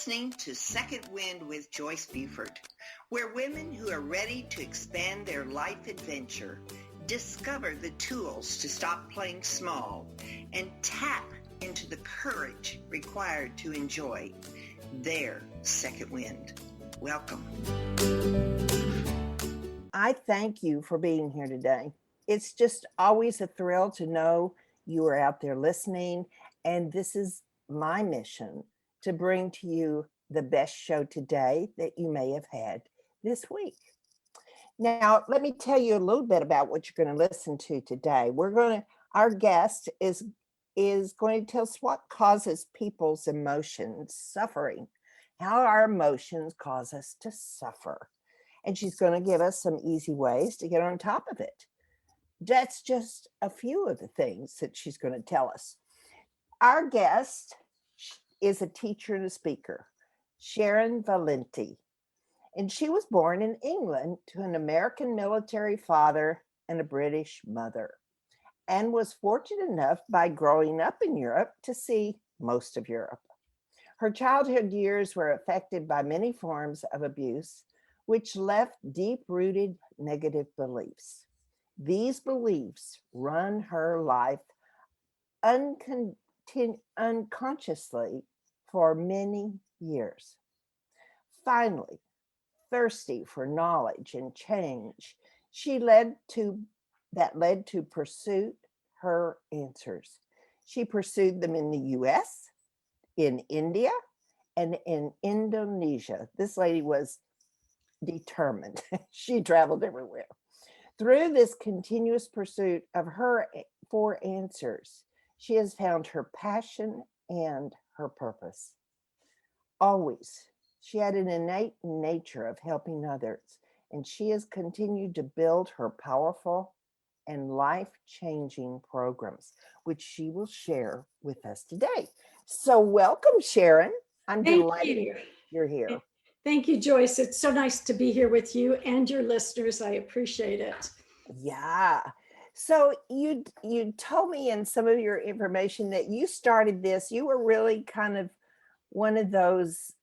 listening to Second Wind with Joyce Buford, where women who are ready to expand their life adventure discover the tools to stop playing small and tap into the courage required to enjoy their second wind. Welcome. I thank you for being here today. It's just always a thrill to know you are out there listening, and this is my mission to bring to you the best show today that you may have had this week. Now, let me tell you a little bit about what you're going to listen to today. Our guest is going to tell us what causes people's emotions suffering, how our emotions cause us to suffer. And she's going to give us some easy ways to get on top of it. That's just a few of the things that she's going to tell us. Our guest is a teacher and a speaker, Sharon Valenti. And she was born in England to an American military father and a British mother, and was fortunate enough by growing up in Europe to see most of Europe. Her childhood years were affected by many forms of abuse, which left deep-rooted negative beliefs. These beliefs run her life unconsciously for many years. Finally, thirsty for knowledge and change, led to pursue her answers. She pursued them in the US, in India, and in Indonesia. This lady was determined. She traveled everywhere. Through this continuous pursuit of her for answers, she has found her passion and her purpose. Always, she had an innate nature of helping others, and she has continued to build her powerful and life-changing programs, which she will share with us today. So welcome, Sharon. I'm delighted you're here. Thank you, Joyce. It's so nice to be here with you and your listeners. I appreciate it. Yeah. So you told me in some of your information that you started this. You were really kind of one of those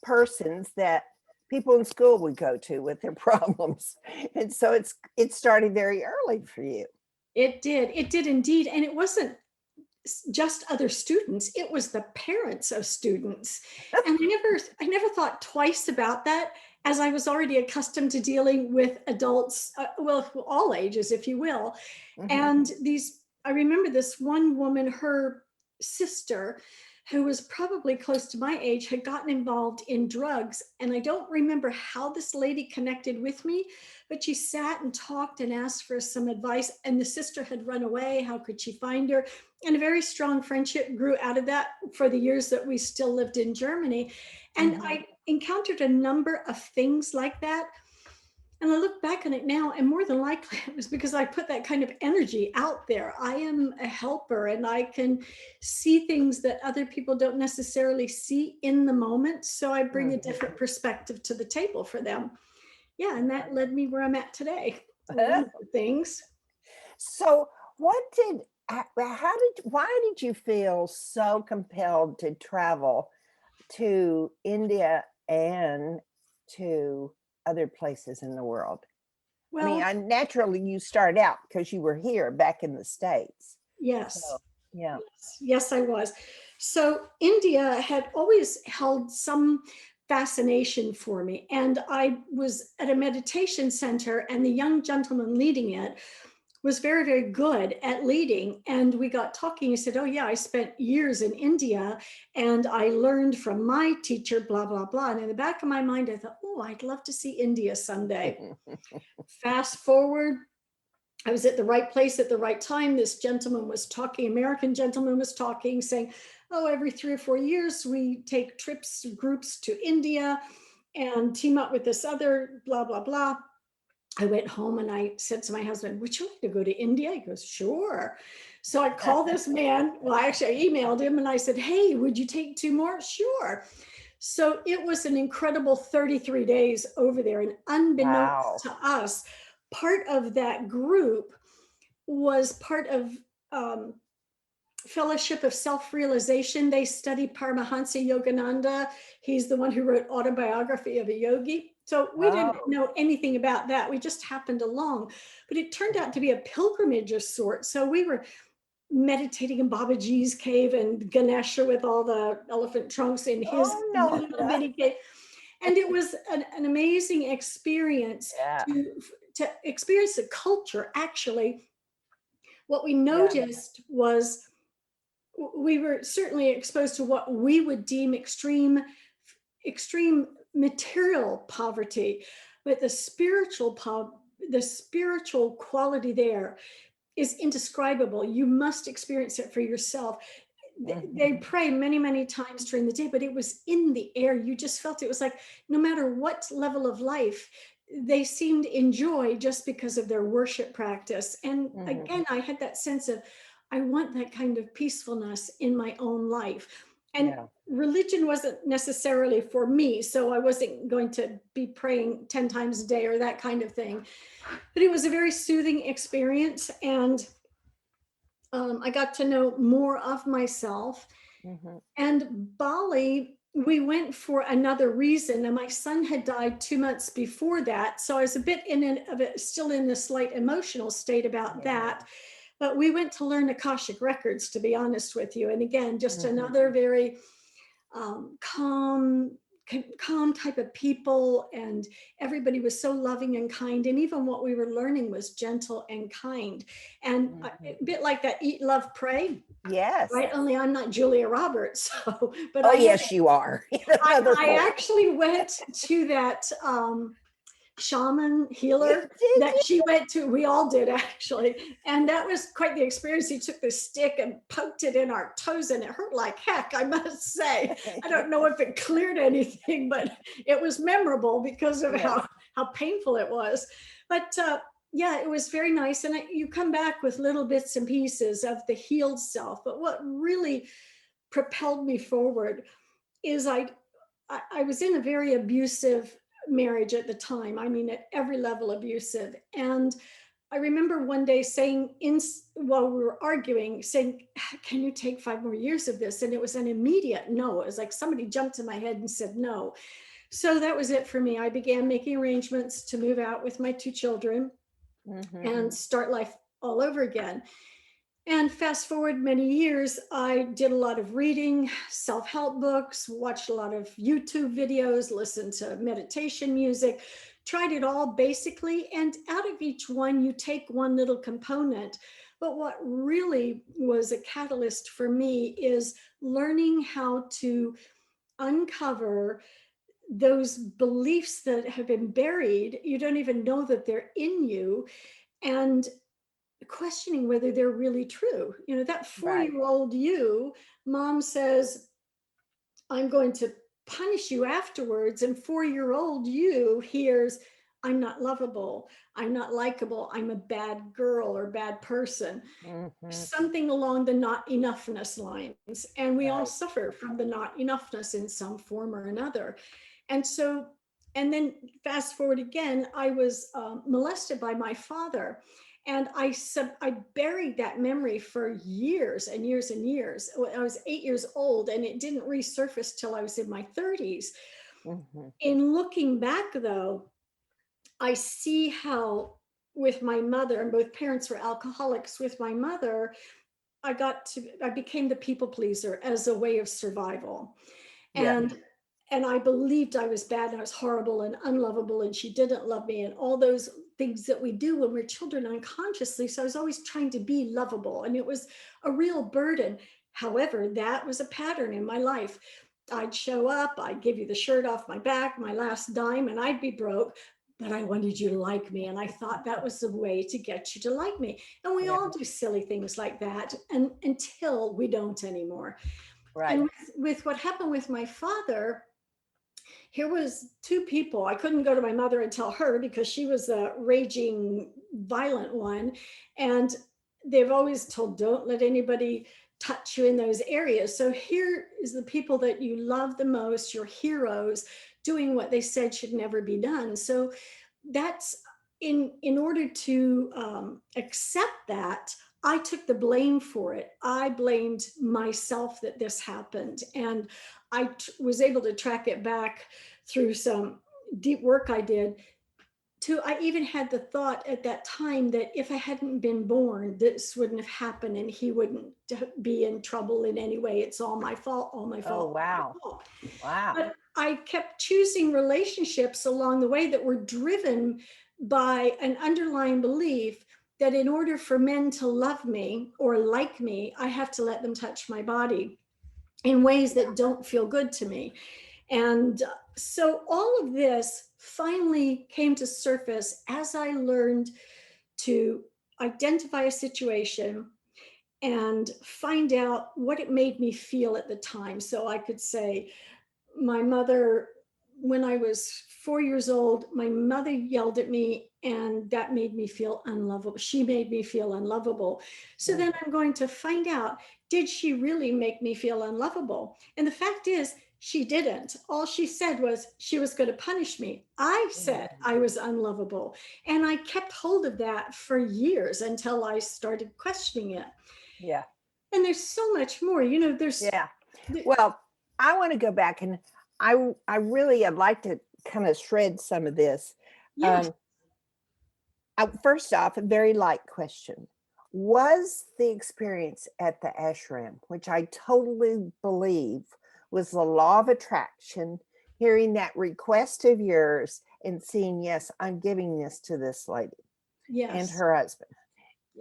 persons that people in school would go to with their problems. And so it started very early for you. It did indeed. And it wasn't just other students, it was the parents of students. And I never thought twice about that, as I was already accustomed to dealing with adults, all ages, if you will. Mm-hmm. And I remember this one woman, her sister, who was probably close to my age, had gotten involved in drugs. And I don't remember how this lady connected with me, but she sat and talked and asked for some advice. And the sister had run away. How could she find her? And a very strong friendship grew out of that for the years that we still lived in Germany. And mm-hmm. I encountered a number of things like that. And I look back on it now, and more than likely it was because I put that kind of energy out there. I am a helper, and I can see things that other people don't necessarily see in the moment. So I bring a different perspective to the table for them. Yeah, and that led me where I'm at today. One of the things. So why did you feel so compelled to travel to India and to other places in the world? Well, I mean, naturally you started out because you were here back in the States. Yes. So, yeah. Yes, I was. So India had always held some fascination for me. And I was at a meditation center, and the young gentleman leading it was very, very good at leading. And we got talking. He said, oh yeah, I spent years in India and I learned from my teacher, blah, blah, blah. And in the back of my mind, I thought, oh, I'd love to see India someday. Fast forward, I was at the right place at the right time. This gentleman was talking, American gentleman was talking, saying, oh, every 3 or 4 years, we take trips, groups to India and team up with this other blah, blah, blah. I went home and I said to my husband, would you like to go to India? He goes, sure. So I called this man. Well, actually, I emailed him and I said, hey, would you take 2 more? Sure. So it was an incredible 33 days over there. And unbeknownst to us, part of that group was part of Fellowship of Self-Realization. They study Paramahansa Yogananda. He's the one who wrote Autobiography of a Yogi. So we didn't know anything about that. We just happened along, but it turned out to be a pilgrimage of sorts. So we were meditating in Babaji's cave and Ganesha with all the elephant trunks in his little bitty cave. And it was an amazing experience to experience the culture. Actually, what we noticed was we were certainly exposed to what we would deem extreme material poverty, but the spiritual quality there is indescribable. You must experience it for yourself. They pray many, many times during the day, but it was in the air. You just felt it was like, no matter what level of life, they seemed in joy just because of their worship practice. And again, I had that sense of, I want that kind of peacefulness in my own life. And religion wasn't necessarily for me, so I wasn't going to be praying 10 times a day or that kind of thing. But it was a very soothing experience, and I got to know more of myself. And Bali, we went for another reason. And my son had died 2 months before that, so I was a bit still in a slight emotional state about that. But we went to learn Akashic records, to be honest with you. And again, just another very calm type of people, and everybody was so loving and kind, and even what we were learning was gentle and kind, and a bit like that Eat, Love, Pray. Right, only I'm not Julia Roberts. So, but yes, you are. I actually went to that shaman healer that she went to. We all did, actually, and that was quite the experience. He took the stick and poked it in our toes, and it hurt like heck, I must say. I don't know if it cleared anything, but it was memorable because of how painful it was. But yeah, it was very nice, and you come back with little bits and pieces of the healed self. But what really propelled me forward is I was in a very abusive marriage at the time. I mean, at every level abusive. And I remember one day saying, while we were arguing, saying, can you take 5 more years of this? And it was an immediate no. It was like somebody jumped in my head and said no. So that was it for me. I began making arrangements to move out with my 2 children and start life all over again. And fast forward many years, I did a lot of reading, self-help books, watched a lot of YouTube videos, listened to meditation music, tried it all basically. And out of each one, you take one little component. But what really was a catalyst for me is learning how to uncover those beliefs that have been buried. You don't even know that they're in you. And questioning whether they're really true. You know, that 4-year-old you, mom says, I'm going to punish you afterwards. And 4-year-old you hears, I'm not lovable, I'm not likable, I'm a bad girl or bad person. Something along the not enoughness lines. And we all suffer from the not enoughness in some form or another. And so, and then fast forward again, I was molested by my father. And I buried that memory for years and years and years. I was 8 years old, and it didn't resurface till I was in my 30s. In looking back, though, I see how with my mother, and both parents were alcoholics, with my mother, I became the people pleaser as a way of survival. And I believed I was bad and I was horrible and unlovable and she didn't love me and all those things that we do when we're children unconsciously. So I was always trying to be lovable, and it was a real burden. However, that was a pattern in my life. I'd show up, I'd give you the shirt off my back, my last dime, and I'd be broke, but I wanted you to like me. And I thought that was the way to get you to like me. And we all do silly things like that, and until we don't anymore. And with what happened with my father, here was 2 people. I couldn't go to my mother and tell her because she was a raging, violent one. And they've always told, don't let anybody touch you in those areas. So here is the people that you love the most, your heroes, doing what they said should never be done. So that's in order to accept that, I took the blame for it. I blamed myself that this happened. And I was able to track it back through some deep work I did. I even had the thought at that time that if I hadn't been born, this wouldn't have happened and he wouldn't be in trouble in any way. It's all my fault, all my fault. Oh, wow. All my fault. Wow. But I kept choosing relationships along the way that were driven by an underlying belief that in order for men to love me or like me, I have to let them touch my body in ways that don't feel good to me. And so all of this finally came to surface as I learned to identify a situation and find out what it made me feel at the time. So I could say, my mother, when I was 4 years old, my mother yelled at me and that made me feel unlovable. She made me feel unlovable. So then I'm going to find out, did she really make me feel unlovable? And the fact is, she didn't. All she said was she was going to punish me. I said I was unlovable. And I kept hold of that for years until I started questioning it. Yeah. And there's so much more, you know, Well, I want to go back and I'd like to kind of shred some of this. Yes. First off, a very light question. Was the experience at the ashram, which I totally believe was the law of attraction, hearing that request of yours and seeing, yes, I'm giving this to this lady and her husband.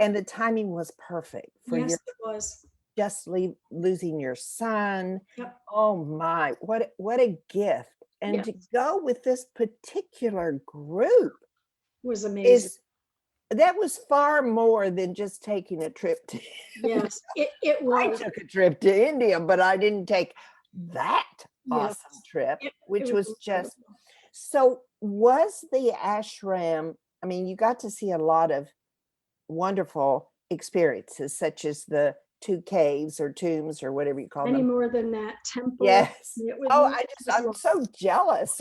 And the timing was perfect for it was. Just losing your son. Yep. Oh my, what a gift. And to go with this particular group was amazing. That was far more than just taking a trip to Yes, it was. I took a trip to India, but I didn't take that awesome trip, which was just so. Was the ashram, I mean, you got to see a lot of wonderful experiences, such as the 2 caves or tombs or whatever you call them. Any more than that, temple. Yes. I'm so jealous.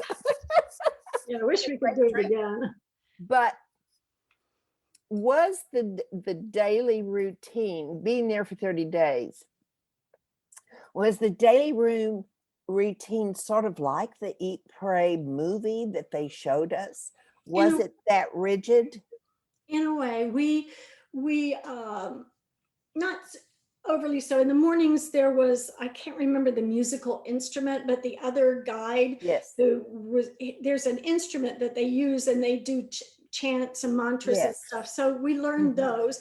Yeah, I wish we could do it again. But was the daily routine, being there for 30 days, was the daily routine sort of like the Eat, Pray movie that they showed us? Was it that rigid? In a way, we not overly so. In the mornings, there was, I can't remember the musical instrument, but the other guide, there's an instrument that they use and they do chants and mantras and stuff. So we learned those.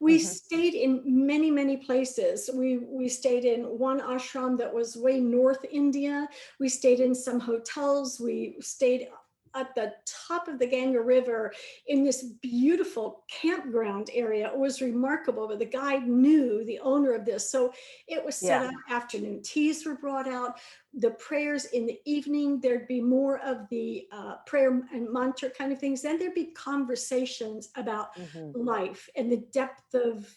We stayed in many, many places. We stayed in one ashram that was way north India. We stayed in some hotels. We stayed at the top of the Ganga River in this beautiful campground area. It was remarkable, but the guide knew the owner of this. So it was set up, afternoon teas were brought out, the prayers in the evening, there'd be more of the prayer and mantra kind of things. Then there'd be conversations about life and the depth of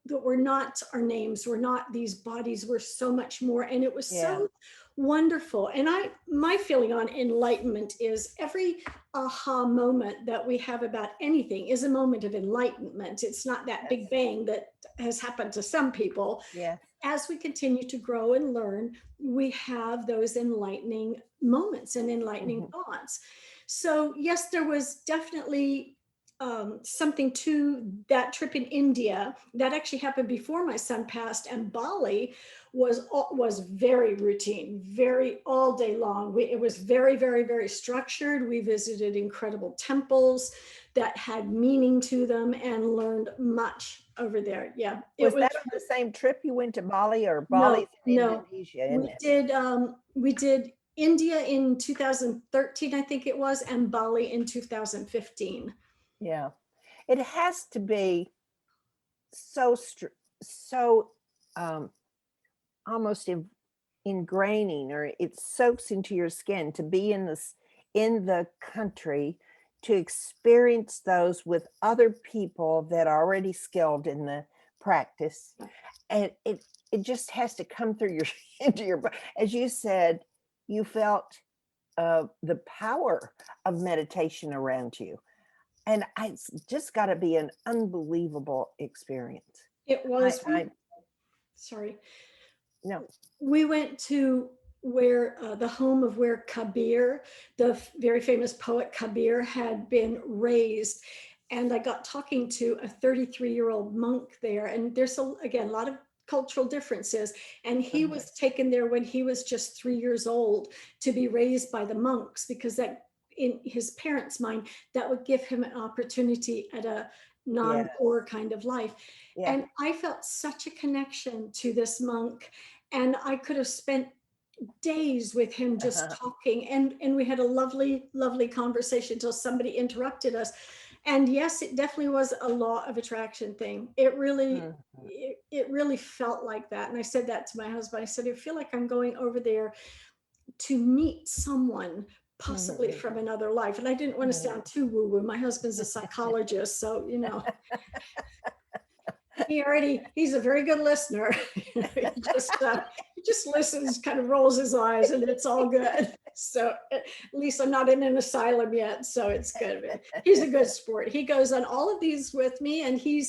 that were not our names, were not these bodies, were so much more. And it was so wonderful. And my feeling on enlightenment is every aha moment that we have about anything is a moment of enlightenment. It's not that big bang that has happened to some people. As we continue to grow and learn, we have those enlightening moments and enlightening thoughts. So yes, there was definitely something to that trip in India that actually happened before my son passed, and Bali was very routine, very all day long. It was very, very, very structured. We visited incredible temples that had meaning to them and learned much over there. Yeah. Was that on the same trip you went to Bali, or Bali's in Indonesia? We did India in 2013, I think it was, and Bali in 2015. Yeah, it has to be so almost ingraining, or it soaks into your skin to be in the country, to experience those with other people that are already skilled in the practice, and it just has to come through your into your, as you said, you felt the power of meditation around you. And it's just got to be an unbelievable experience. It was. I Sorry. no. We went to where the home of where Kabir, the very famous poet Kabir, had been raised. And I got talking to a 33-year-old monk there. And there's, again, a lot of cultural differences. And he was taken there when he was just 3 years old to be raised by the monks, because that, in his parents' mind, that would give him an opportunity at a non-poor kind of life. Yeah. And I felt such a connection to this monk, and I could have spent days with him just talking, and we had a lovely conversation until somebody interrupted us. And yes, it definitely was a law of attraction thing. It really it really felt like that. And I said that to my husband. I said, I feel like I'm going over there to meet someone possibly from another life. And I didn't want to sound too woo-woo. My husband's a psychologist, so he's a very good listener. He just listens, kind of rolls his eyes, and it's all good. So at least I'm not in an asylum yet, so it's good. He's a good sport. He goes on all of these with me, and he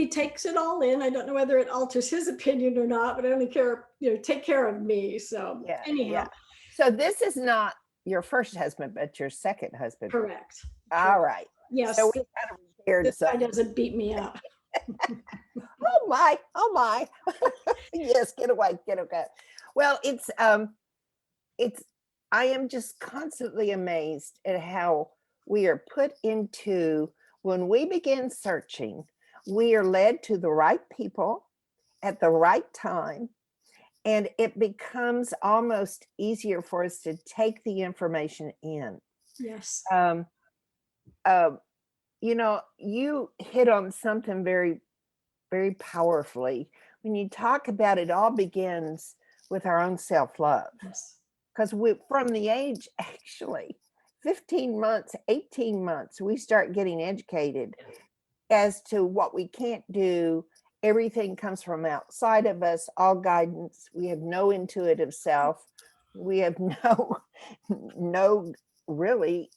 takes it all in. I don't know whether it alters his opinion or not, but I only care, take care of me. So anyhow. So this is not your first husband, but your second husband. Correct. All right. Yes. So we kind of shared this guy doesn't beat me up. Oh my. Yes, get away. Well, I am just constantly amazed at how we are put into, when we begin searching, we are led to the right people at the right time, and it becomes almost easier for us to take the information in. Yes. You hit on something very, very powerfully when you talk about it. All begins with our own self-love. Yes. Because from the age, actually 15 months, 18 months, we start getting educated as to what we can't do. Everything comes from outside of us, all guidance. We have no intuitive self. We have no really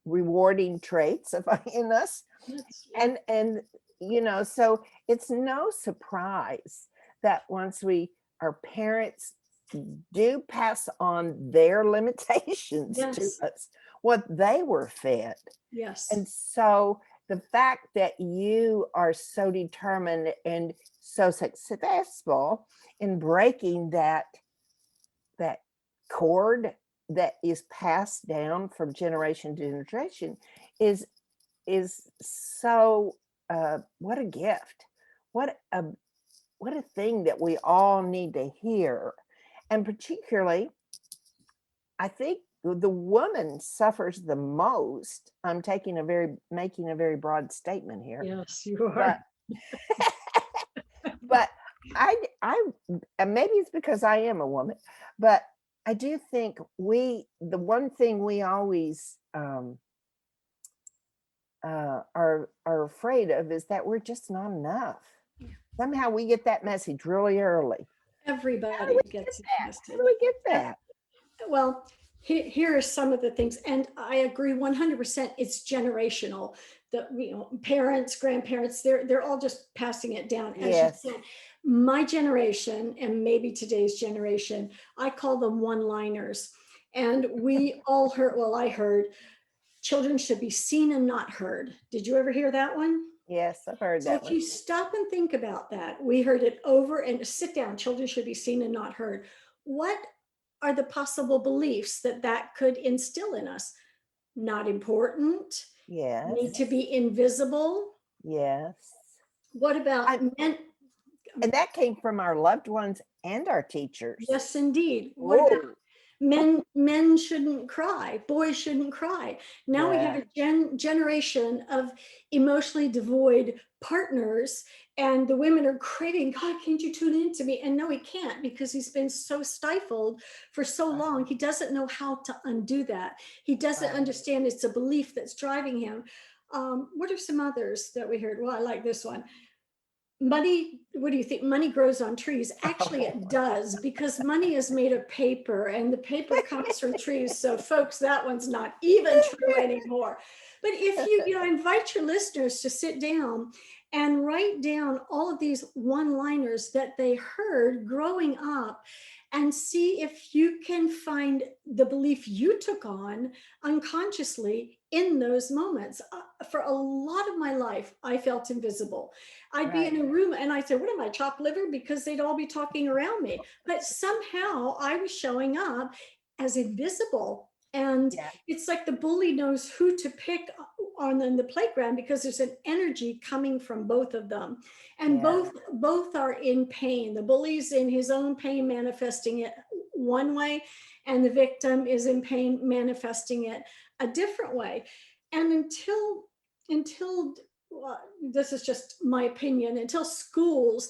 rewarding traits in us. And so it's no surprise that once our parents do pass on their limitations to us, what they were fed. Yes. And so the fact that you are so determined and so successful in breaking that cord that is passed down from generation to generation is so what a gift. What a thing that we all need to hear. And particularly, I think the woman suffers the most. I'm making a very broad statement here. Yes, you are. But I maybe it's because I am a woman, but I do think the one thing we always are afraid of is that we're just not enough. Somehow we get that message really early. Everybody gets that. How do we get that? Well, here are some of the things, and I agree 100%. It's generational. The parents, grandparents, they're all just passing it down. As you said, my generation and maybe today's generation, I call them one-liners, and we all heard. Well, I heard, children should be seen and not heard. Did you ever hear that one? Yes, I've heard that. So if you stop and think about that, we heard it over, and sit down. Children should be seen and not heard. What are the possible beliefs that could instill in us? Not important. Yes. Need to be invisible. Yes. What about men? And that came from our loved ones and our teachers. Yes, indeed. What about men shouldn't cry, boys shouldn't cry. Now we have a generation of emotionally devoid partners, and the women are craving, God, can't you tune in to me? And no, he can't, because he's been so stifled for so long. He doesn't know how to undo that. He doesn't understand it's a belief that's driving him. What are some others that we heard? Well, I like this one. money, what do you think? Money grows on trees. Actually, it does, because money is made of paper and the paper comes from trees. So folks, that one's not even true anymore. But if you invite your listeners to sit down and write down all of these one-liners that they heard growing up, and see if you can find the belief you took on unconsciously in those moments. For a lot of my life, I felt invisible. I'd be in a room and I'd say, what am I, chopped liver? Because they'd all be talking around me. But somehow I was showing up as invisible. And it's like the bully knows who to pick on in the playground, because there's an energy coming from both of them. And both are in pain. The bully's in his own pain, manifesting it one way, and the victim is in pain, manifesting it a different way. And until this is just my opinion, until schools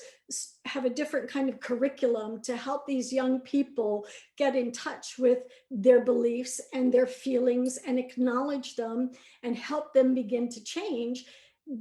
have a different kind of curriculum to help these young people get in touch with their beliefs and their feelings and acknowledge them and help them begin to change,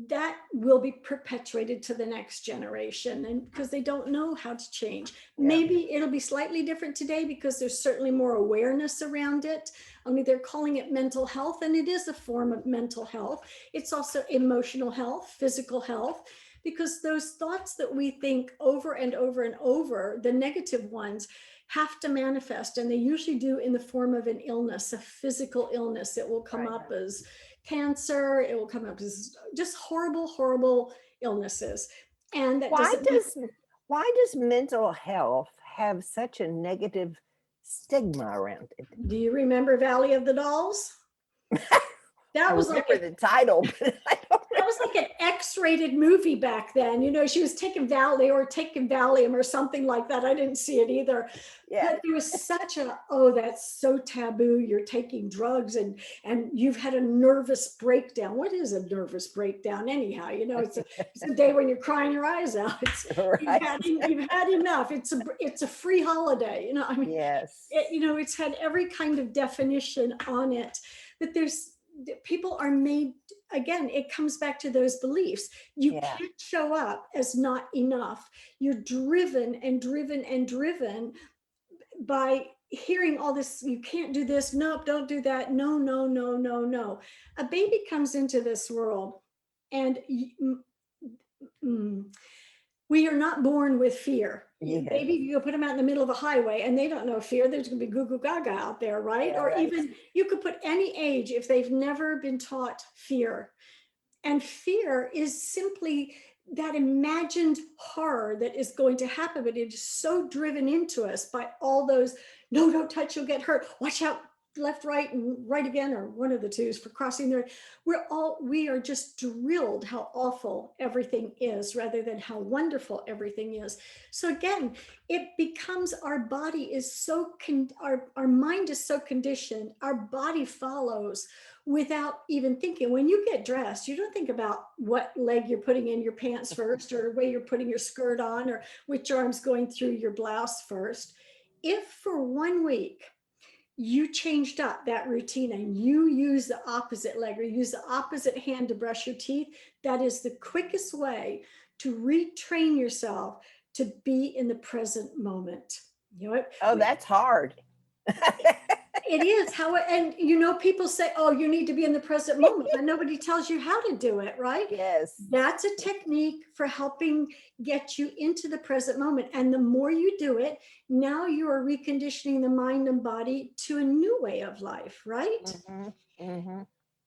that will be perpetuated to the next generation. And because they don't know how to change, maybe it'll be slightly different today because there's certainly more awareness around it. I mean, they're calling it mental health, and it is a form of mental health. It's also emotional health, physical health, because those thoughts that we think over and over and over, the negative ones, have to manifest, and they usually do in the form of an illness, a physical illness. It will come up as cancer, it will come up as just horrible illnesses. And that why does mental health have such a negative stigma around it? Do you remember Valley of the Dolls? That was like the title, but I don't that was like an X-rated movie back then. You know, she was taking Valium or something like that. I didn't see it either. But there was such a, that's so taboo. You're taking drugs and you've had a nervous breakdown. What is a nervous breakdown anyhow? You know, it's a day when you're crying your eyes out. You've had enough. It's a free holiday. You know, I mean, it's had every kind of definition on it. But people are made, again, it comes back to those beliefs. You can't show up as not enough. You're driven by hearing all this. You can't do this. Nope, don't do that. No. A baby comes into this world, and we are not born with fear. Maybe you put them out in the middle of a highway and they don't know fear. There's going to be goo goo gaga out there, right? Even you could put any age if they've never been taught fear. And fear is simply that imagined horror that is going to happen, but it is so driven into us by all those, no, don't touch, you'll get hurt. Watch out, left, right, and right again, or one of the twos for crossing there. We are just drilled how awful everything is rather than how wonderful everything is. So again, it becomes our body is so, our mind is so conditioned, our body follows without even thinking. When you get dressed, you don't think about what leg you're putting in your pants first, or where you're putting your skirt on, or which arm's going through your blouse first. If for 1 week, you changed up that routine and you use the opposite leg or use the opposite hand to brush your teeth, that is the quickest way to retrain yourself to be in the present moment. You know what? That's hard. It is and people say, you need to be in the present moment, but nobody tells you how to do it, right? Yes. That's a technique for helping get you into the present moment. And the more you do it, now you are reconditioning the mind and body to a new way of life, right?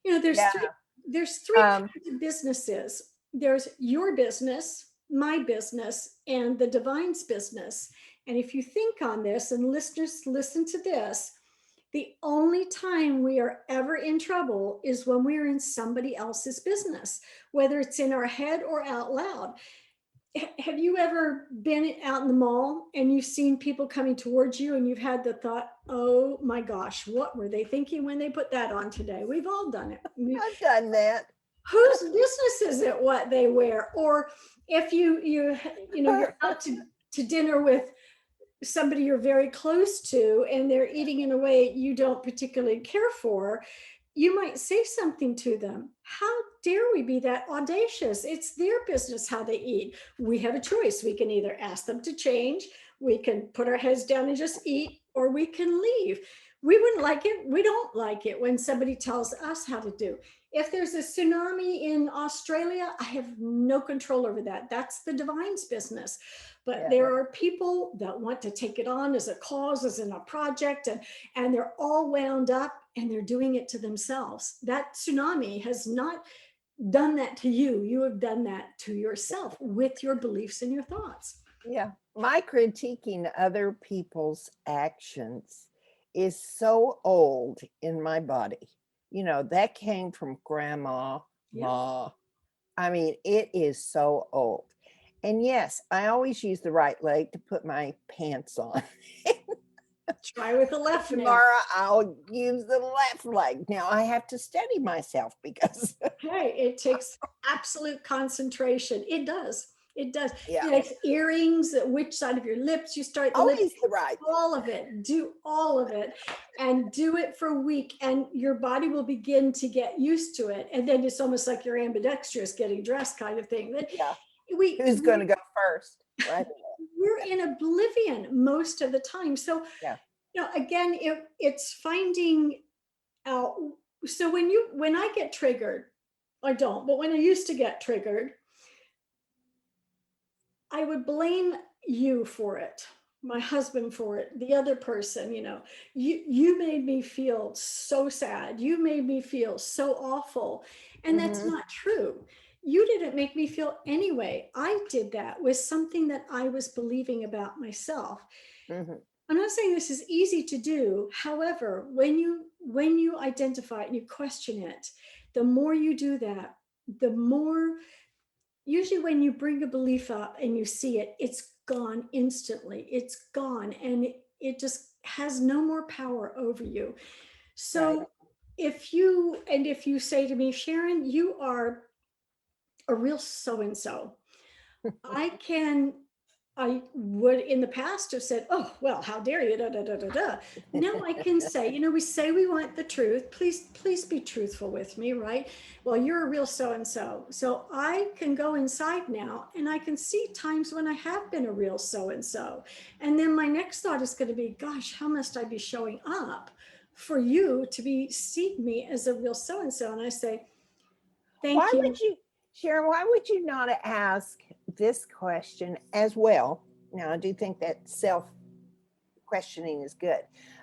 There's three kinds of businesses. There's your business, my business, and the divine's business. And if you think on this, and listeners, listen to this, the only time we are ever in trouble is when we are in somebody else's business, whether it's in our head or out loud. Have you ever been out in the mall and you've seen people coming towards you and you've had the thought, oh my gosh, what were they thinking when they put that on today? We've all done it. I've done that. Whose business is it what they wear? Or if you're out to dinner with somebody you're very close to and they're eating in a way you don't particularly care for, you might say something to them. How dare we be that audacious? It's their business how they eat. We have a choice. We can either ask them to change, we can put our heads down and just eat, or we can leave. We wouldn't like it. We don't like it when somebody tells us how to do. If there's a tsunami in Australia, I have no control over that. That's the divine's business. But Yeah. there are people that want to take it on as a cause, as in a project, and they're all wound up and they're doing it to themselves. That tsunami has not done that to you. You have done that to yourself with your beliefs and your thoughts. Yeah. My critiquing other people's actions is so old in my body. You know, that came from grandma, Yeah. ma. I mean, it is so old. And yes, I always use the right leg to put my pants on. Try with the left now. Tomorrow I'll use the left leg. Now I have to steady myself because Hey, it takes absolute concentration. It does. It does. Yeah. It takes earrings, which side of your lips you start the lips, always the right. all of it. Do all of it and do it for a week, and your body will begin to get used to it. And then it's almost like you're ambidextrous getting dressed kind of thing. But Yeah. Who's going to go first? Right. we're in oblivion most of the time. So, Yeah. you know, again, it's finding out. So when I get triggered, I don't, but when I used to get triggered, I would blame you for it, my husband for it, the other person. You know, you made me feel so sad. You made me feel so awful. And that's Mhm. not true. You didn't make me feel anyway. I did that with something that I was believing about myself. Mhm. I'm not saying this is easy to do. However, when you identify it and you question it, the more you do that, the more, usually when you bring a belief up and you see it, it's gone instantly. It's gone, and it just has no more power over you. So Right. if you say to me, Sharon, you are a real so and so, I would in the past have said, oh, well, how dare you, da, da, da, da, da. Now I can say, you know, we say we want the truth. Please be truthful with me, right? Well, you're a real so-and-so. So I can go inside now and I can see times when I have been a real so-and-so. And then my next thought is going to be, gosh, how must I be showing up for you to be seeing me as a real so-and-so? And I say, thank Why you. would you, Sharon, why would you not ask this question as well? Now, I do think that self questioning is good,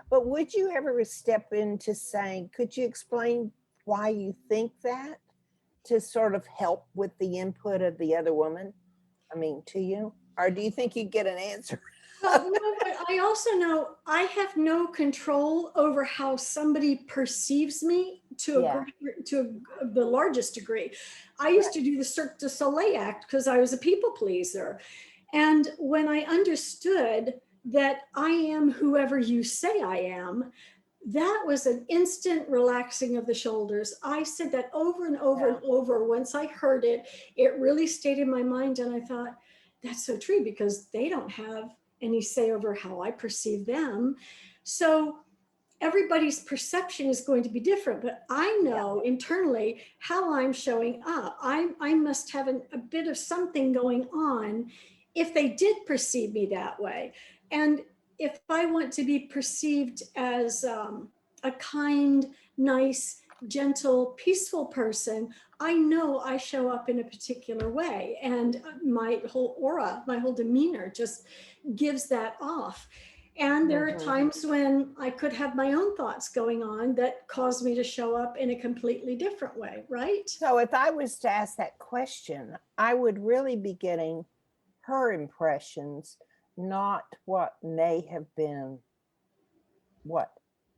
but would you ever step into saying, could you explain why you think that, to sort of help with the input of the other woman? I mean, to you? Or do you think you get an answer? Well, no, but I also know I have no control over how somebody perceives me Yeah. the largest degree. I used to do the Cirque du Soleil act because I was a people pleaser. And when I understood that I am whoever you say I am, that was an instant relaxing of the shoulders. I said that over and over Yeah. and over. Once I heard it, it really stayed in my mind. And I thought, that's so true, because they don't have any say over how I perceive them. So everybody's perception is going to be different, but I know internally how I'm showing up. I must have a bit of something going on if they did perceive me that way. And if I want to be perceived as a kind, nice, gentle, peaceful person, I know I show up in a particular way. And my whole aura, my whole demeanor just gives that off. And there are times when I could have my own thoughts going on that cause me to show up in a completely different way, right? So if I was to ask that question, I would really be getting her impressions, not what may have been what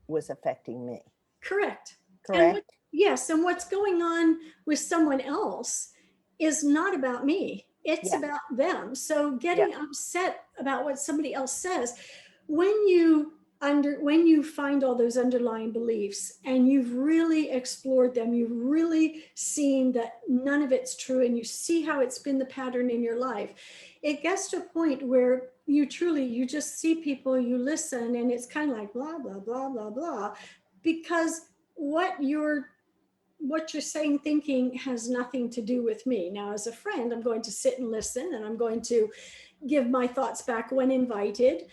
was affecting me. Correct. Correct? Yes, and what's going on with someone else is not about me. It's Yeah. about them. So getting upset about what somebody else says, when you find all those underlying beliefs and you've really explored them, you've really seen that none of it's true, and you see how it's been the pattern in your life, it gets to a point where you just see people, you listen, and it's kind of like blah blah blah blah blah, because what you're what you're saying, thinking has nothing to do with me. Now, as a friend, I'm going to sit and listen, and I'm going to give my thoughts back when invited,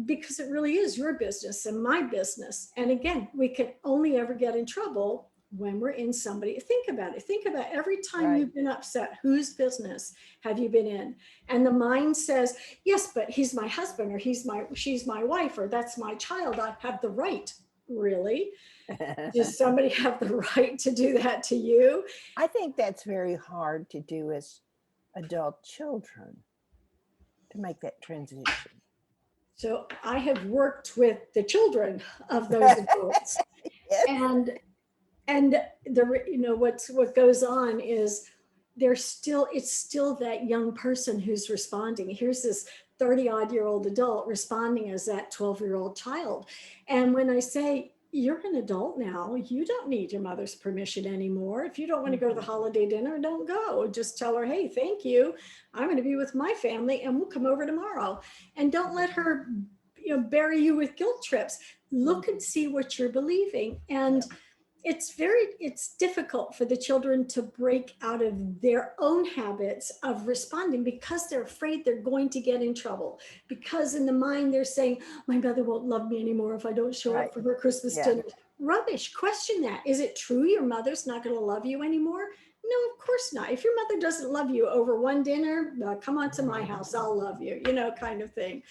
because it really is your business and my business. And again, we can only ever get in trouble when we're in somebody. Think about it. Think about every time you've been upset, whose business have you been in? And the mind says, yes, but he's my husband, or she's my wife, or that's my child. I have the right. Really? Does somebody have the right to do that to you? I think that's very hard to do as adult children, to make that transition. So I have worked with the children of those adults. Yes. And what goes on is it's still that young person who's responding. Here's this 30-odd-year-old adult responding as that 12-year-old child. And when I say, you're an adult now, you don't need your mother's permission anymore. If you don't want to go to the holiday dinner, don't go. Just tell her, hey, thank you. I'm going to be with my family and we'll come over tomorrow. And don't let her bury you with guilt trips. Look and see what you're believing. And it's difficult for the children to break out of their own habits of responding, because they're afraid they're going to get in trouble, because in the mind they're saying, my mother won't love me anymore if I don't show up for her Christmas dinner. Rubbish. Question that. Is it true your mother's not going to love you anymore? No, of course not. If your mother doesn't love you over one dinner, come on to my house, I'll love you, kind of thing.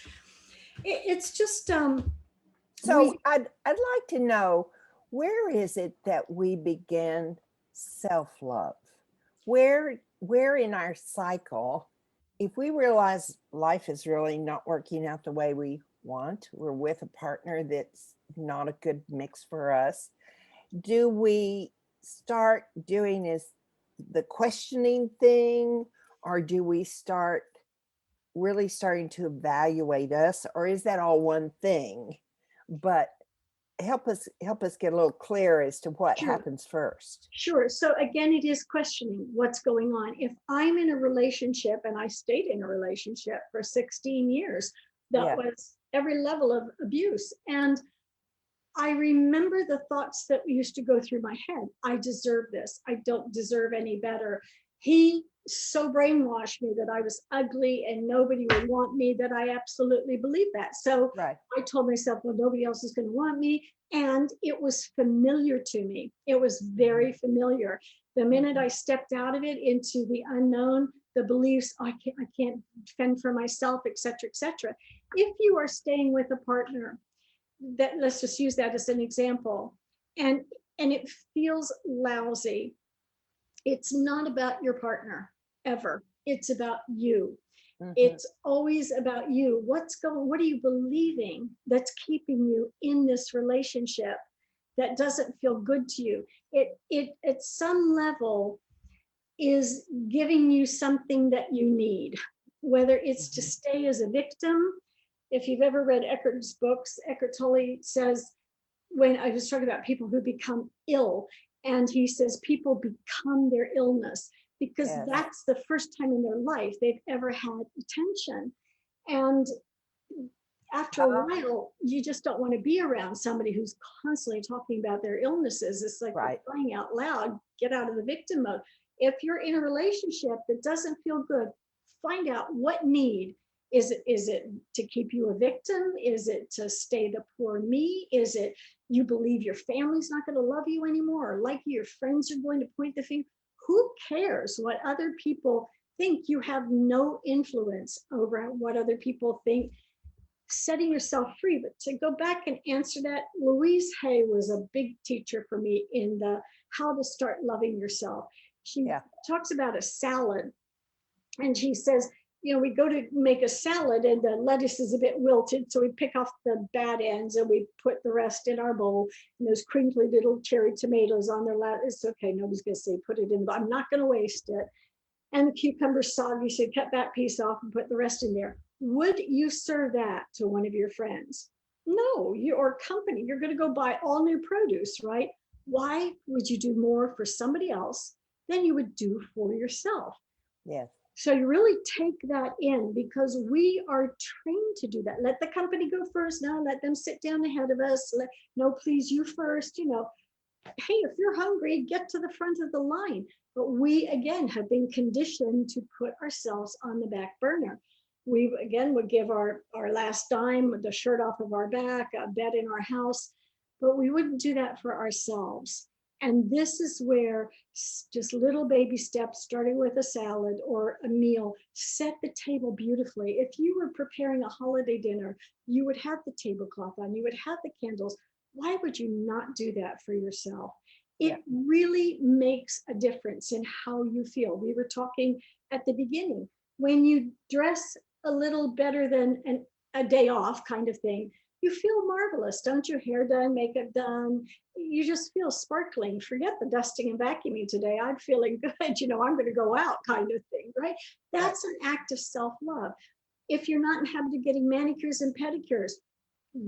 It's just so I'd like to know, where is it that we begin self-love? Where in our cycle, if we realize life is really not working out the way we want, we're with a partner that's not a good mix for us, do we start doing the questioning thing, or do we start really starting to evaluate us, or is that all one thing? But help us get a little clear as to what happens first. Sure. So again, it is questioning what's going on. If I'm in a relationship, and I stayed in a relationship for 16 years, that was every level of abuse. And I remember the thoughts that used to go through my head. I deserve this. I don't deserve any better. He so brainwashed me that I was ugly and nobody would want me, that I absolutely believed that. So I told myself, well, nobody else is going to want me. And it was familiar to me. It was very familiar. The minute I stepped out of it into the unknown, the beliefs, I can't fend for myself, et cetera, et cetera. If you are staying with a partner, that, let's just use that as an example, and it feels lousy, it's not about your partner ever. It's about you. It's always about you. What are you believing that's keeping you in this relationship that doesn't feel good to you? It at some level is giving you something that you need, whether it's to stay as a victim. If you've ever read Eckart's books, Eckhart Tolle says, when I was talking about people who become ill, and he says people become their illness, because that's the first time in their life they've ever had attention. And after a while, you just don't want to be around somebody who's constantly talking about their illnesses. It's like crying out loud, get out of the victim mode. If you're in a relationship that doesn't feel good, find out what need. Is it to keep you a victim? Is it to stay the poor me? Is it you believe your family's not going to love you anymore, or like your friends are going to point the finger? Who cares what other people think? You have no influence over what other people think. Setting yourself free. But to go back and answer that, Louise Hay was a big teacher for me in the how to start loving yourself. She talks about a salad, and she says, we go to make a salad and the lettuce is a bit wilted. So we pick off the bad ends and we put the rest in our bowl. And those crinkly little cherry tomatoes on their lettuce. Okay, nobody's going to say, put it in, but I'm not going to waste it. And the cucumber's soggy, so cut that piece off and put the rest in there. Would you serve that to one of your friends? No, or company. You're going to go buy all new produce, right? Why would you do more for somebody else than you would do for yourself? Yes. So you really take that in, because we are trained to do that. Let the company go first. No, let them sit down ahead of us. No, please, you first. hey, if you're hungry, get to the front of the line. But we, again, have been conditioned to put ourselves on the back burner. We, again, would give our last dime, the shirt off of our back, a bed in our house, but we wouldn't do that for ourselves. And this is where just little baby steps, starting with a salad or a meal, set the table beautifully. If you were preparing a holiday dinner, you would have the tablecloth on, you would have the candles. Why would you not do that for yourself? It really makes a difference in how you feel. We were talking at the beginning, when you dress a little better than a day off kind of thing, you feel marvelous. Don't your hair done, makeup done. You just feel sparkling. Forget the dusting and vacuuming today. I'm feeling good. You know, I'm going to go out kind of thing, right? That's an act of self-love. If you're not in the habit of getting manicures and pedicures,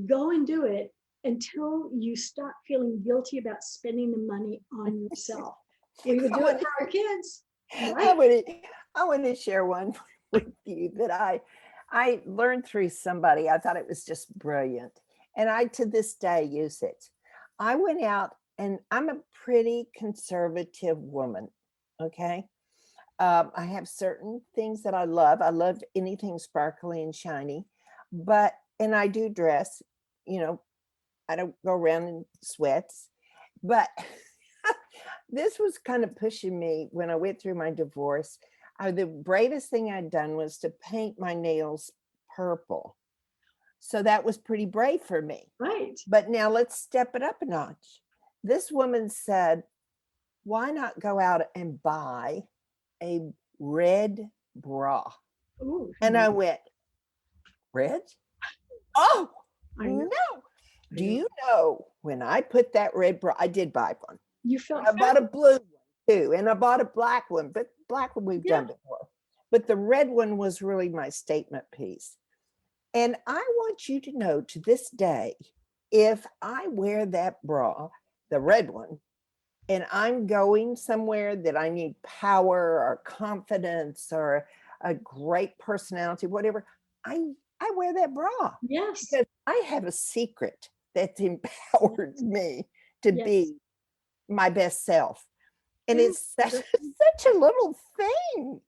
go and do it until you stop feeling guilty about spending the money on yourself. We would do it for our kids. Right? I want to share one with you that I learned through somebody. I thought it was just brilliant. And I, to this day, use it. I went out, and I'm a pretty conservative woman. Okay. I have certain things that I love. I love anything sparkly and shiny, and I do dress, you know, I don't go around in sweats, but this was kind of pushing me when I went through my divorce. The bravest thing I'd done was to paint my nails purple. So that was pretty brave for me. Right. But now let's step it up a notch. This woman said, why not go out and buy a red bra? Ooh, and I went, red? Oh, no. Do you know when I put that red bra, I did buy one. You felt I bought a blue one too, and I bought a black one, but black one we've done before. But the red one was really my statement piece. And I want you to know, to this day, if I wear that bra, the red one, and I'm going somewhere that I need power or confidence or a great personality, whatever, I wear that bra. Yes. Because I have a secret that empowers me to be my best self. And it's such a little thing.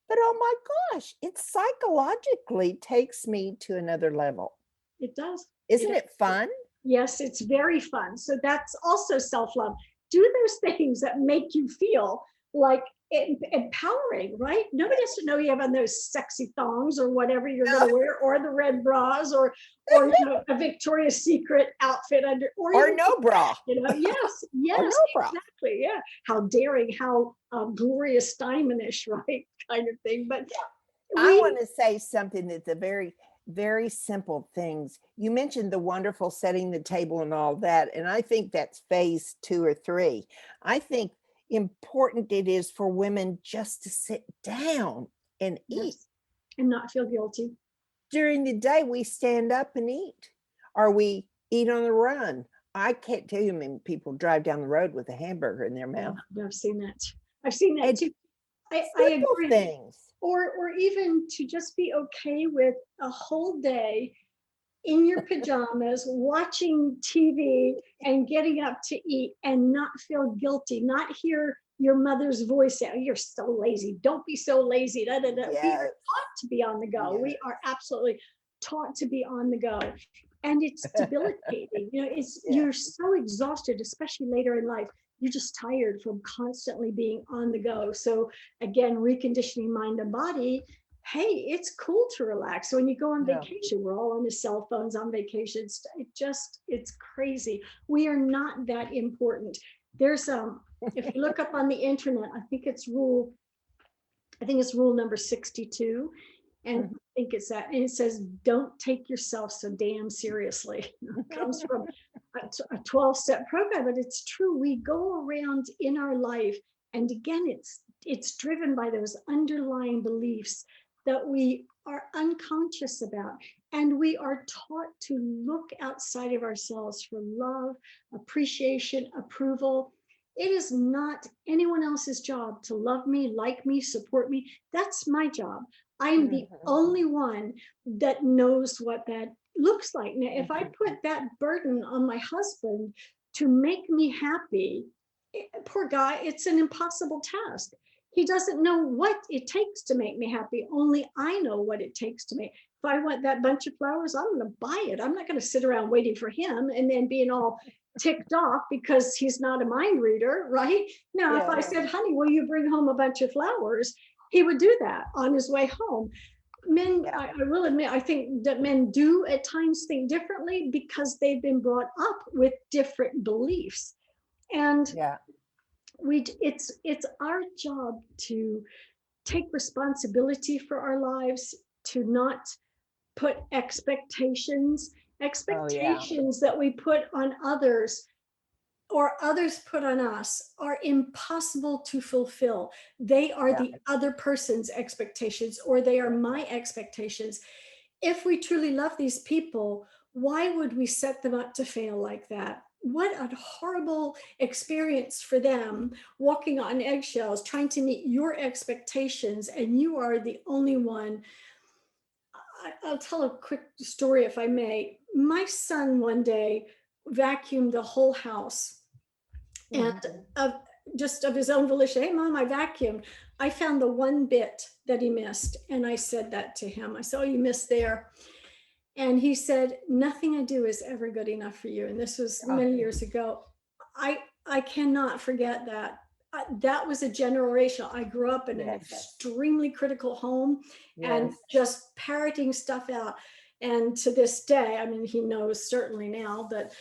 But oh my gosh, it psychologically takes me to another level. It does. Isn't it fun? Yes, it's very fun. So that's also self-love. Do those things that make you feel like empowering, right? Nobody has to know you have on those sexy thongs or whatever you're going to wear, or the red bras, or you know, a Victoria's Secret outfit under, or no bra. You know, yes, no exactly, yeah. How daring, how glorious diamondish, right, kind of thing. But I want to say something that's a very, very simple things. You mentioned the wonderful setting the table and all that, and I think that's phase 2 or 3. I think important it is for women just to sit down and eat and not feel guilty. During the day, we stand up and eat, or we eat on the run. I can't tell you how many people drive down the road with a hamburger in their mouth. Yeah, I've seen that. I've seen that too. I agree. Things. Or even to just be okay with a whole day in your pajamas, watching TV and getting up to eat and not feel guilty, not hear your mother's voice say, oh, you're so lazy. Don't be so lazy. Da, da, da. Yes. We are taught to be on the go. Yes. We are absolutely taught to be on the go. And it's debilitating. You know, you're so exhausted, especially later in life. You're just tired from constantly being on the go. So again, reconditioning mind and body. Hey, it's cool to relax. So when you go on vacation, we're all on the cell phones on vacation. It's crazy. We are not that important. There's if you look up on the internet, I think it's rule number 62. And I think it's that. And it says, don't take yourself so damn seriously. It comes from a 12-step program, but it's true. We go around in our life. And again, it's driven by those underlying beliefs that we are unconscious about. And we are taught to look outside of ourselves for love, appreciation, approval. It is not anyone else's job to love me, like me, support me. That's my job. I'm the only one that knows what that looks like. Now, if I put that burden on my husband to make me happy, poor guy, it's an impossible task. He doesn't know what it takes to make me happy. Only I know what it takes to make. If I want that bunch of flowers, I'm going to buy it. I'm not going to sit around waiting for him and then being all ticked off because he's not a mind reader, right? Now, if I said, honey, will you bring home a bunch of flowers? He would do that on his way home. Men, I will admit, I think that men do at times think differently because they've been brought up with different beliefs. And it's our job to take responsibility for our lives, to not put expectations that we put on others or others put on us are impossible to fulfill. They are the other person's expectations, or they are my expectations. If we truly love these people, why would we set them up to fail like that? What a horrible experience for them, walking on eggshells, trying to meet your expectations, and you are the only one. I'll tell a quick story, if I may. My son one day vacuumed the whole house, and just of his own volition, hey, Mom, I vacuumed. I found the one bit that he missed, and I said that to him. I said, oh, you missed there. And he said, nothing I do is ever good enough for you. And this was many years ago. I cannot forget that. That was a generational. I grew up in an extremely critical home and just parroting stuff out. And to this day, I mean, he knows certainly now that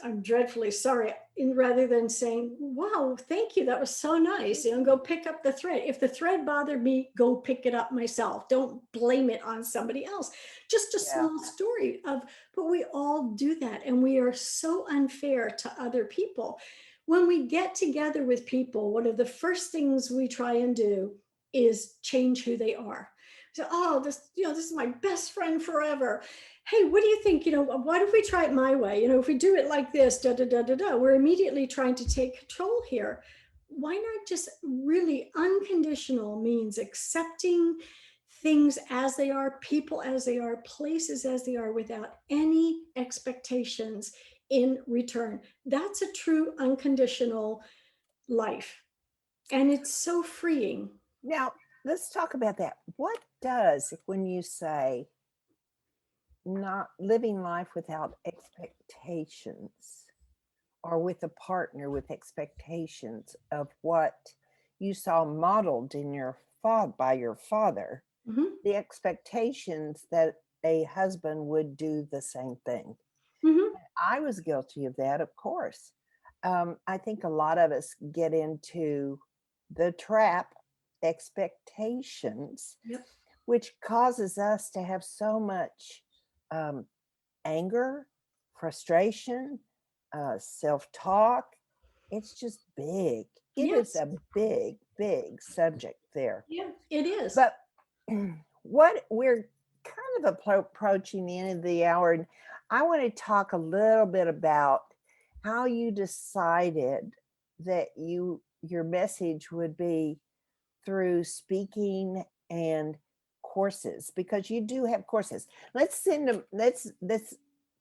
I'm dreadfully sorry. And rather than saying, wow, thank you, that was so nice, and go pick up the thread. If the thread bothered me, go pick it up myself. Don't blame it on somebody else. Just a small story of, but we all do that. And we are so unfair to other people. When we get together with people, one of the first things we try and do is change who they are. So, oh, this is my best friend forever. Hey, what do you think? Why don't we try it my way? If we do it like this, we're immediately trying to take control here. Why not just really unconditional means accepting things as they are, people as they are, places as they are, without any expectations in return. That's a true unconditional life. And it's so freeing. Now, let's talk about that. What does, when you say not living life without expectations, or with a partner with expectations of what you saw modeled in by your father, the expectations that a husband would do the same thing? I was guilty of that, of course. I think a lot of us get into the trap expectations, which causes us to have so much anger, frustration, self-talk. It's just big. It is a big, big subject there. Yeah, it is. But what we're kind of approaching the end of the hour, and I want to talk a little bit about how you decided that your message would be through speaking and courses, because you do have courses. Let's send them. Let's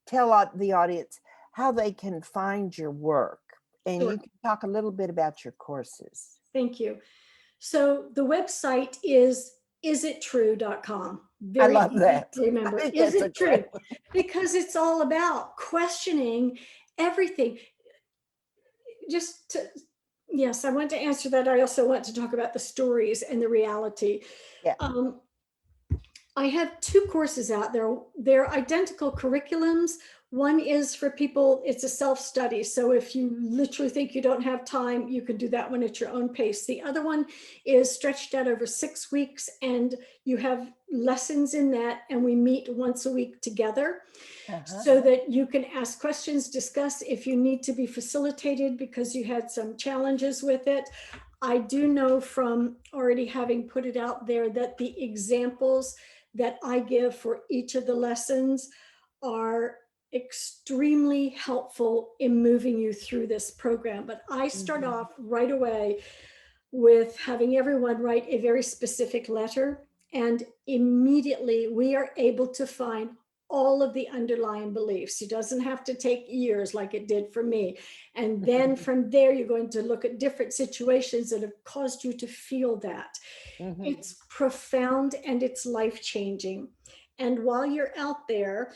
tell the audience how they can find your work, and you can talk a little bit about your courses. Thank you. So the website is isittrue.com. I love that. Remember, is it true? Because it's all about questioning everything. Yes, I want to answer that. I also want to talk about the stories and the reality. I have 2 courses out there. They're identical curriculums. One is for people, it's a self-study. So if you literally think you don't have time, you can do that one at your own pace. The other one is stretched out over 6 weeks, and you have lessons in that, and we meet once a week together so that you can ask questions, discuss if you need to be facilitated because you had some challenges with it. I do know from already having put it out there that the examples that I give for each of the lessons are extremely helpful in moving you through this program. But I start off right away with having everyone write a very specific letter, and immediately we are able to find all of the underlying beliefs. It doesn't have to take years like it did for me. And then from there, you're going to look at different situations that have caused you to feel that. It's profound and it's life-changing. And while you're out there,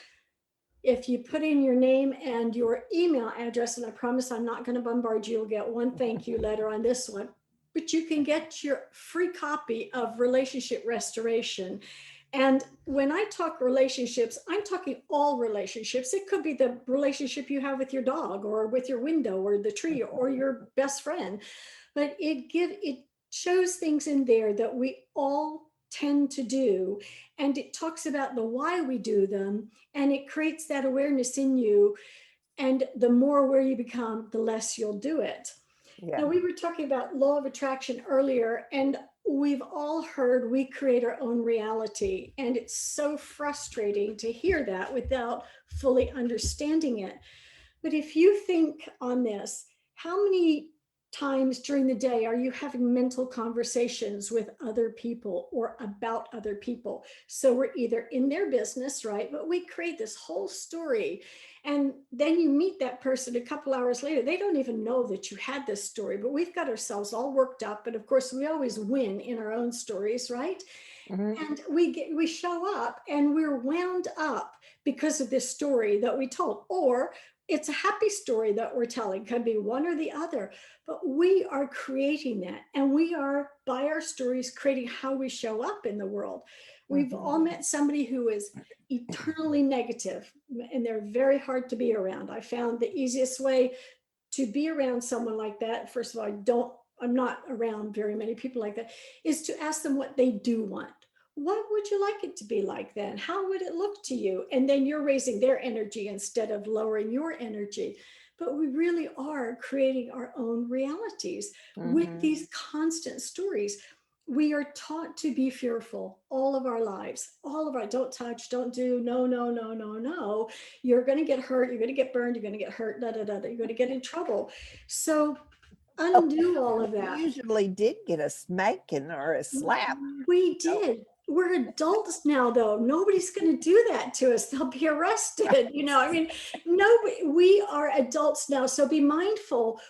if you put in your name and your email address, and I promise I'm not going to bombard you, you'll get one thank you letter on this one, but you can get your free copy of Relationship Restoration. And when I talk relationships, I'm talking all relationships. It could be the relationship you have with your dog or with your window or the tree or your best friend, but it shows things in there that we all tend to do, and it talks about the why we do them, and it creates that awareness in you, and the more aware you become, the less you'll do it. Now, we were talking about law of attraction earlier, and we've all heard we create our own reality, and it's so frustrating to hear that without fully understanding it. But if you think on this, how many times during the day are you having mental conversations with other people or about other people? So we're either in their business, right? But we create this whole story. And then you meet that person a couple hours later. They don't even know that you had this story, but we've got ourselves all worked up. And of course, we always win in our own stories, right? And we show up and we're wound up because of this story that we told, or it's a happy story that we're telling. Could be one or the other, but we are creating that, and we are, by our stories, creating how we show up in the world. We've all met somebody who is eternally negative, and they're very hard to be around. I found the easiest way to be around someone like that, first of all, I'm not around very many people like that, is to ask them what they do want. What would you like it to be like then? How would it look to you? And then you're raising their energy instead of lowering your energy. But we really are creating our own realities with these constant stories. We are taught to be fearful all of our lives, don't touch, don't do, no, no, no, no, no. You're going to get hurt. You're going to get burned. You're going to get hurt. Da, da, da, da. You're going to get in trouble. So undo all of that. We usually did get a spanking or a slap. We did. We're adults now, though. Nobody's going to do that to us. They'll be arrested. We are adults now. So be mindful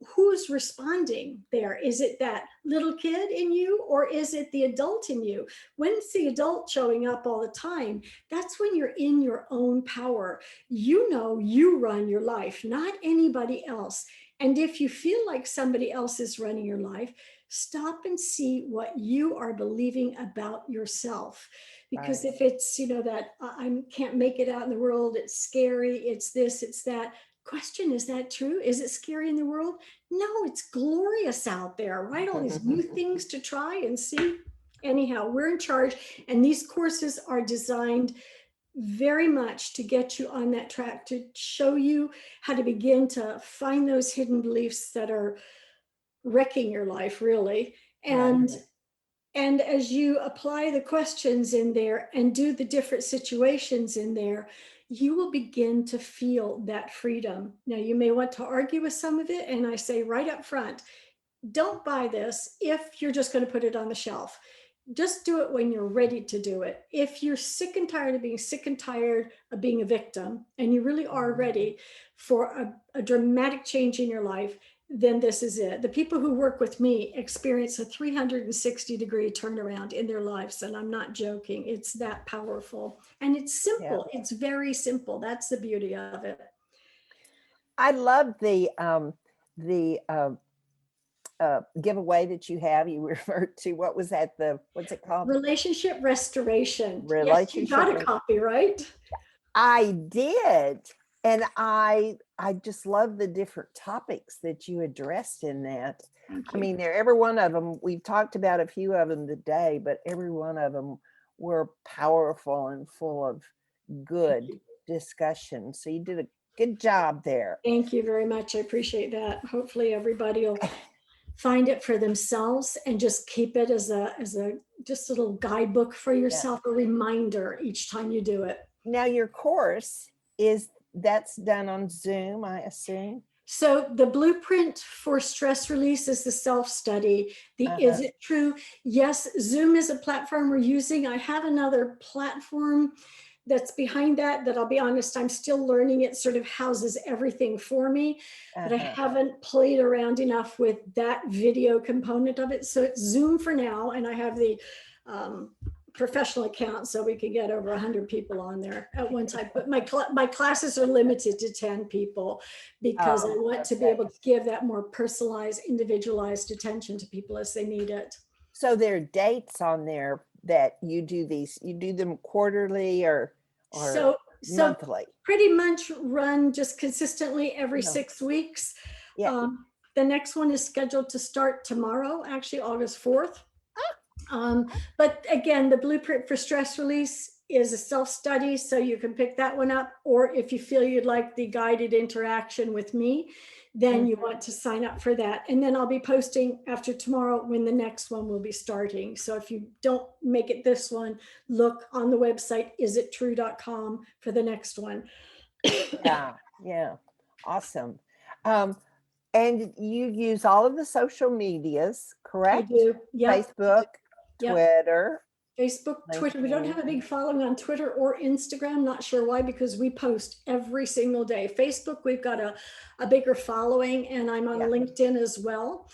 who's responding there. Is it that little kid in you, or is it the adult in you? When it's the adult showing up all the time, that's when you're in your own power. You run your life, not anybody else. And if you feel like somebody else is running your life, stop and see what you are believing about yourself. Because if it's, that I can't make it out in the world, it's scary, it's this, it's that. Question, is that true? Is it scary in the world? No, it's glorious out there, right? All these new things to try and see. Anyhow, we're in charge. And these courses are designed very much to get you on that track, to show you how to begin to find those hidden beliefs that are wrecking your life, really. And as you apply the questions in there and do the different situations in there, you will begin to feel that freedom. Now, you may want to argue with some of it, and I say right up front, don't buy this if you're just going to put it on the shelf. Just do it when you're ready to do it. If you're sick and tired of being sick and tired of being a victim, and you really are ready for a dramatic change in your life, then this is it. The people who work with me experience a 360-degree turnaround in their lives. And I'm not joking. It's that powerful. And it's simple. Yeah. It's very simple. That's the beauty of it. I love the giveaway that you have. You referred to, what was that? What's it called? Relationship Restoration. Yes, you got a copy, right? I did. And I just love the different topics that you addressed in that. I mean, every one of them, we've talked about a few of them today, but every one of them were powerful and full of good discussion. So you did a good job there. Thank you very much. I appreciate that. Hopefully everybody will find it for themselves and just keep it as a just a little guidebook for yourself, a reminder each time you do it. Now, your course that's done on Zoom, I assume. So the blueprint for stress release is the self-study. Is it true? Yes, Zoom is a platform we're using. I have another platform that's behind that, that I'll be honest, I'm still learning. It sort of houses everything for me, but I haven't played around enough with that video component of it. So it's Zoom for now. And I have the professional account so we can get over 100 people on there at one time. But my classes are limited to 10 people because I want to be able to give that more personalized, individualized attention to people as they need it. So there are dates on there that you do these, you do them quarterly or monthly? Pretty much run just consistently every 6 weeks. Yeah. The next one is scheduled to start tomorrow, actually August 4th. But again, the Blueprint for Stress Release is a self-study, so you can pick that one up. Or if you feel you'd like the guided interaction with me, then you want to sign up for that. And then I'll be posting after tomorrow when the next one will be starting. So if you don't make it this one, look on the website, isittrue.com for the next one. Yeah. Awesome. And you use all of the social medias, correct? I do. Yeah. Facebook, Twitter. Facebook, Twitter. We don't have a big following on Twitter or Instagram. Not sure why, because we post every single day. Facebook, we've got a bigger following, and I'm on LinkedIn as well.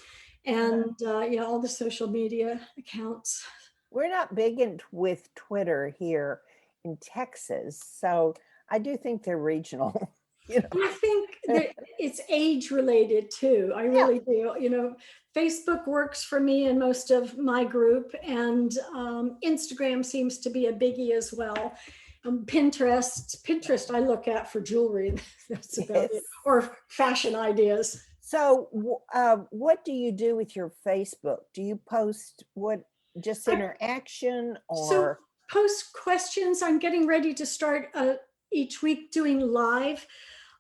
And all the social media accounts. We're not big with Twitter here in Texas, so I do think they're regional. I think that it's age related too. I really do. Facebook works for me and most of my group, and Instagram seems to be a biggie as well. Pinterest I look at for jewelry. That's about it. Or fashion ideas. So what do you do with your Facebook? Do you post just interaction or? So post questions. I'm getting ready to start each week doing live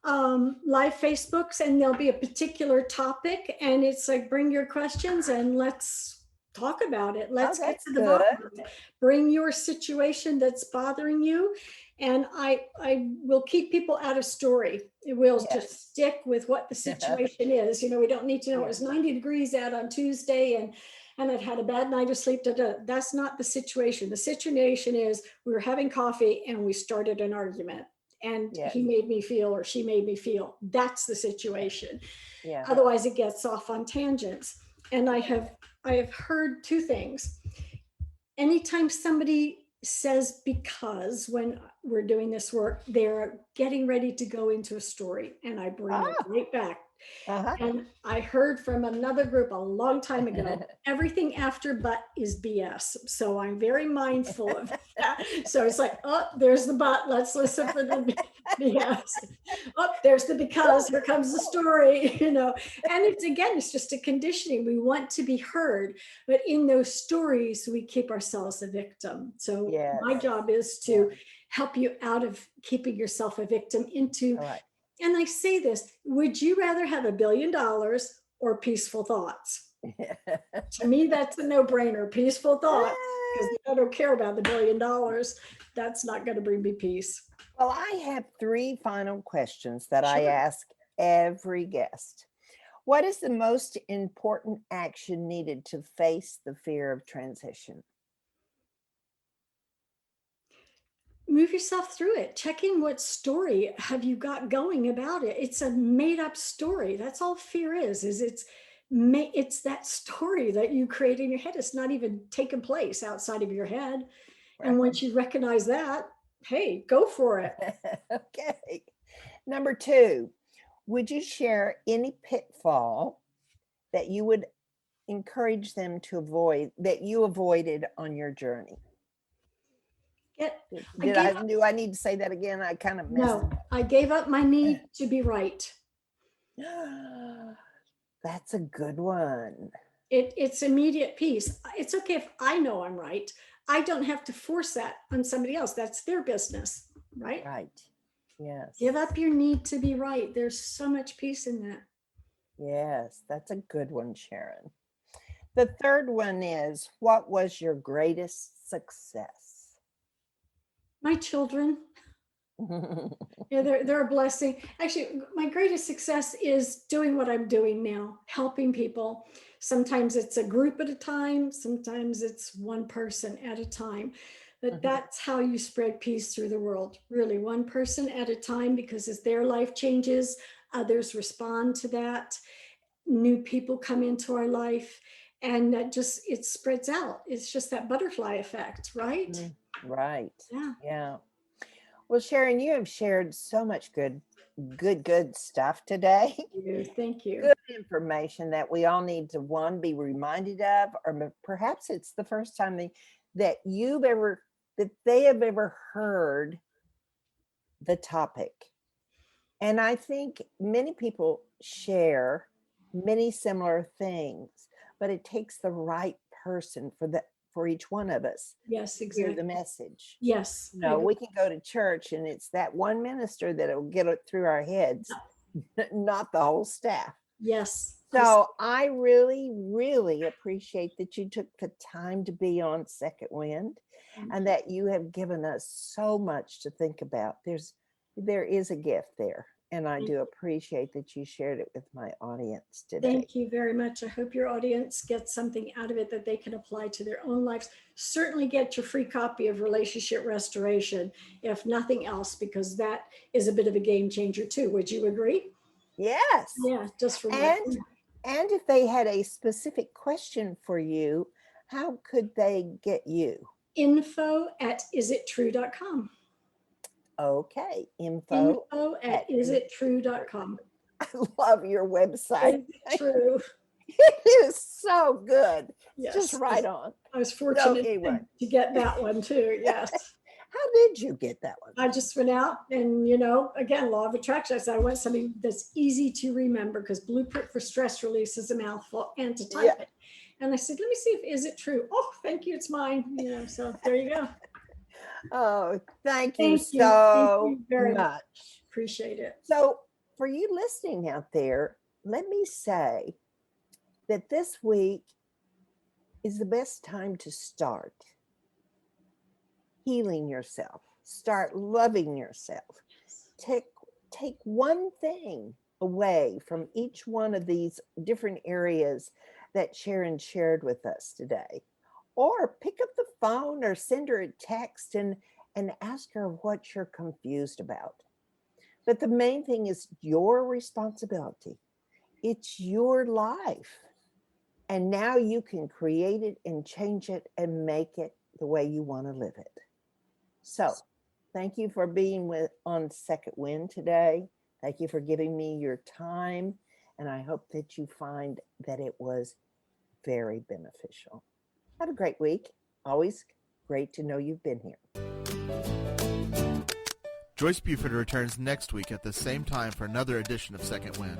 Facebooks, and there'll be a particular topic, and it's like, bring your questions and let's talk about it. Let's get to the bottom of it. Bring your situation that's bothering you, and I will keep people out of story. It will just stick with what the situation is. We don't need to know it was 90 degrees out on Tuesday and I've had a bad night of sleep. That's not the situation. The situation is we were having coffee and we started an argument. And he made me feel, or she made me feel. That's the situation. Otherwise, it gets off on tangents. And I have heard two things. Anytime somebody says because when we're doing this work, they're getting ready to go into a story, and I bring it right back. And I heard from another group a long time ago, everything after but is BS. So I'm very mindful of that. So it's like, oh, there's the but, let's listen for the BS. Oh, there's the because, here comes the story, And it's just a conditioning. We want to be heard, but in those stories, we keep ourselves a victim. So my job is to help you out of keeping yourself a victim into and I say this, would you rather have $1 billion or peaceful thoughts? To me, that's a no-brainer. Peaceful thoughts, because I don't care about the $1 billion. That's not going to bring me peace. Well, I have 3 final questions that I ask every guest. What is the most important action needed to face the fear of transition? Move yourself through it. Checking what story have you got going about it. It's a made up story. That's all fear is it's that story that you create in your head. It's not even taking place outside of your head. And once you recognize that, hey, go for it. Okay. Number 2, would you share any pitfall that you would encourage them to avoid, that you avoided on your journey? Do I need to say that again? I kind of missed it. I gave up my need to be right. That's a good one. It's immediate peace. It's okay if I know I'm right. I don't have to force that on somebody else. That's their business, right? Right. Yes. Give up your need to be right. There's so much peace in that. Yes, that's a good one, Sharon. The third one is, what was your greatest success? My children. They're a blessing. Actually, my greatest success is doing what I'm doing now, helping people. Sometimes it's a group at a time. Sometimes it's one person at a time. But that's how you spread peace through the world, really, one person at a time, because as their life changes, others respond to that. New people come into our life, and that just, it spreads out. It's just that butterfly effect, right? Right. Yeah. Yeah. Well, Sharon, you have shared so much good stuff today. Thank you. Good information that we all need to, one, be reminded of, or perhaps it's the first time that they have ever heard the topic. And I think many people share many similar things, but it takes the right person for each one of us Yes, to hear exactly. the message. Yes. No, we can go to church and it's that one minister that'll get it through our heads, not the whole staff. Yes. So I really, really appreciate that you took the time to be on Second Wind, and that you have given us so much to think about. There is a gift there, and I do appreciate that you shared it with my audience today. Thank you very much. I hope your audience gets something out of it that they can apply to their own lives. Certainly get your free copy of Relationship Restoration, if nothing else, because that is a bit of a game changer too. Would you agree? Yes. Yeah, just for and if they had a specific question for you, how could they get you? info@isittrue.com. Okay, info@isittrue.com. I love your website. Is it true? It is so good. Yes. Just right on. I was fortunate anyway. to get that one too. Yes. How did you get that one? I just went out and, again, law of attraction. I said, I want something that's easy to remember, because Blueprint for Stress Release is a mouthful, and to type it. And I said, let me see if, is it true? Oh, thank you. It's mine. So there you go. Oh, thank you so much. Appreciate it. So for you listening out there, let me say that this week is the best time to start healing yourself. Start loving yourself. Take one thing away from each one of these different areas that Sharon shared with us today. Or pick up the phone or send her a text and ask her what you're confused about. But the main thing is your responsibility. It's your life. And now you can create it and change it and make it the way you want to live it. So thank you for being on Second Wind today. Thank you for giving me your time. And I hope that you find that it was very beneficial. Have a great week. Always great to know you've been here. Joyce Buford returns next week at the same time for another edition of Second Wind.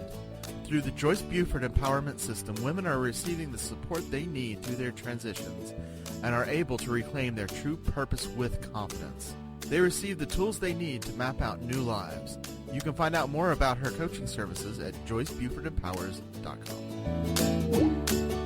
Through the Joyce Buford Empowerment System, women are receiving the support they need through their transitions and are able to reclaim their true purpose with confidence. They receive the tools they need to map out new lives. You can find out more about her coaching services at joycebufordempowers.com.